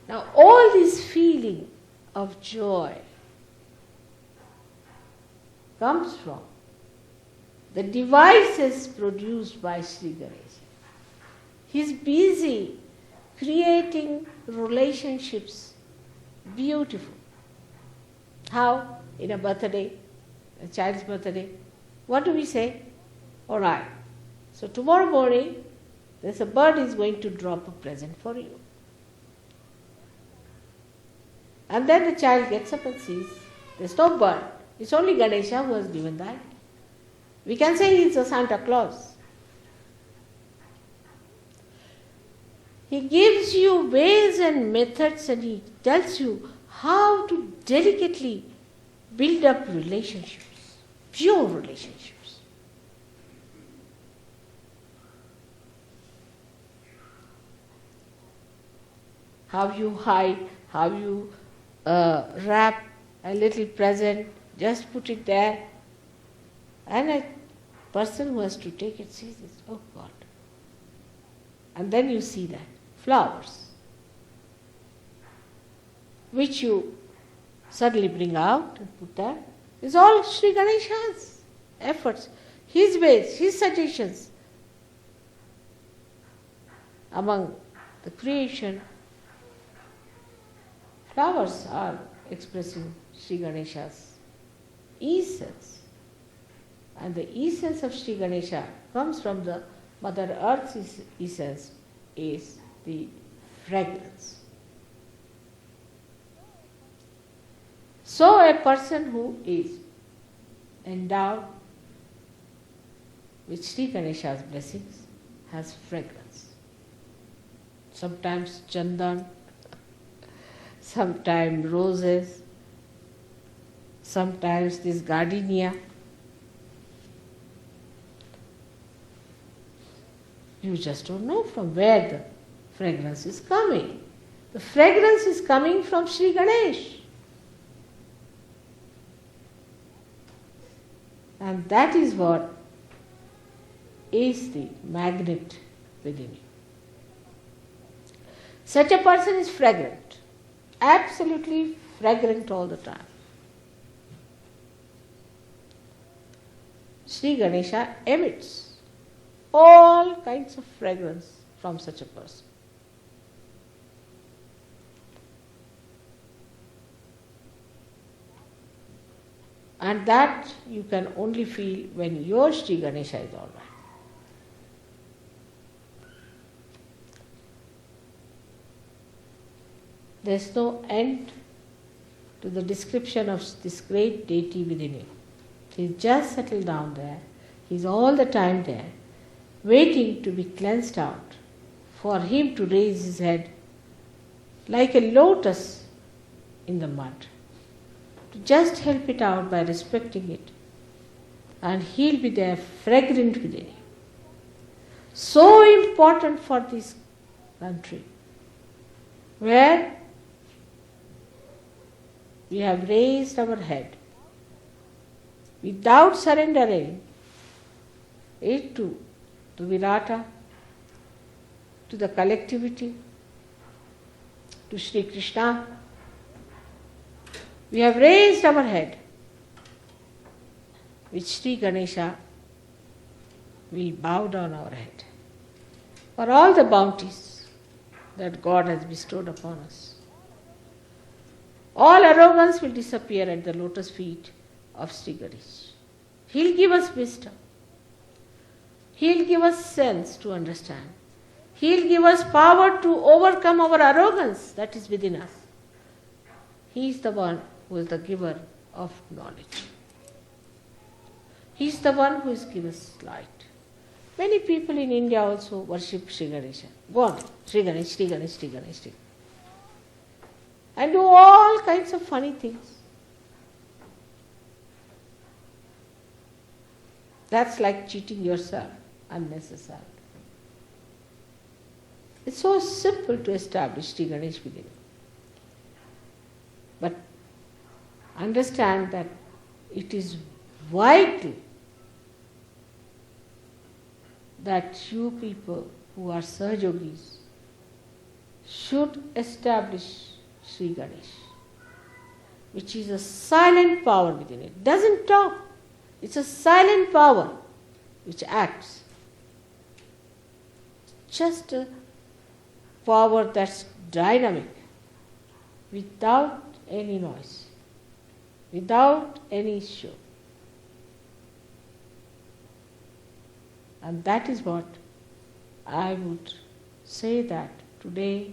S2: Now all this feeling of joy comes from the devices produced by Sri Ganesha. He's busy creating relationships, beautiful. How? In a birthday, a child's birthday, what do we say? All right, so tomorrow morning, there's a bird is going to drop a present for you. And then the child gets up and sees, there's no bird. It's only Ganesha who has given that. We can say he's a Santa Claus. He gives you ways and methods and he tells you how to delicately build up relationships, pure relationships. How you hide, how you wrap a little present, just put it there, and a person who has to take it sees this, oh God. And then you see that flowers, which you suddenly bring out and put there, is all Sri Ganesha's efforts, his ways, his suggestions. Among the creation, flowers are expressing Sri Ganesha's essence. And the essence of Sri Ganesha comes from the Mother Earth's essence, is the fragrance. So a person who is endowed with Sri Ganesha's blessings has fragrance. Sometimes chandan, sometimes roses, sometimes this gardenia. You just don't know from where the fragrance is coming. The fragrance is coming from Sri Ganesh. And that is what is the magnet within you. Such a person is fragrant, absolutely fragrant all the time. Sri Ganesha emits all kinds of fragrance from such a person. And that you can only feel when your Sri Ganesha is all right. There's no end to the description of this great deity within you. He's just settled down there. He's all the time there, waiting to be cleansed out, for him to raise his head like a lotus in the mud, to just help it out by respecting it, and he'll be there fragrant within you. So important for this country, where we have raised our head without surrendering it to the Virata, to the collectivity, to Sri Krishna. We have raised our head with Sri Ganesha. We bow down our head for all the bounties that God has bestowed upon us. All arrogance will disappear at the lotus feet of Sri Ganesh. He'll give us wisdom. He'll give us sense to understand. He'll give us power to overcome our arrogance that is within us. He is the one who is the giver of knowledge. He is the one who has given us light. Many people in India also worship Sri Ganesha. Go on, Sri Ganesh, Sri Ganesh, Sri Ganesh, Sri Ganesh. And do all kinds of funny things. That's like cheating yourself unnecessarily. It's so simple to establish Sri Ganesh within you. But understand that it is vital that you people who are Sahajogis should establish Sri Ganesh, which is a silent power within it. It doesn't talk. It's a silent power which acts. Just a power that's dynamic, without any noise, without any show. And that is what I would say, that today,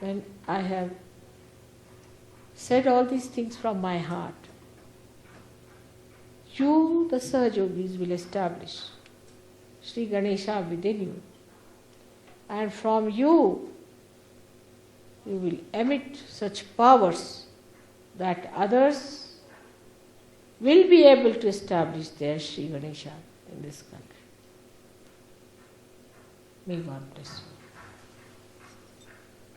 S2: when I have said all these things from my heart, you, the Sahajogis, will establish Sri Ganesha within you. And from you, you will emit such powers that others will be able to establish their Sri Ganesha in this country. May God bless you.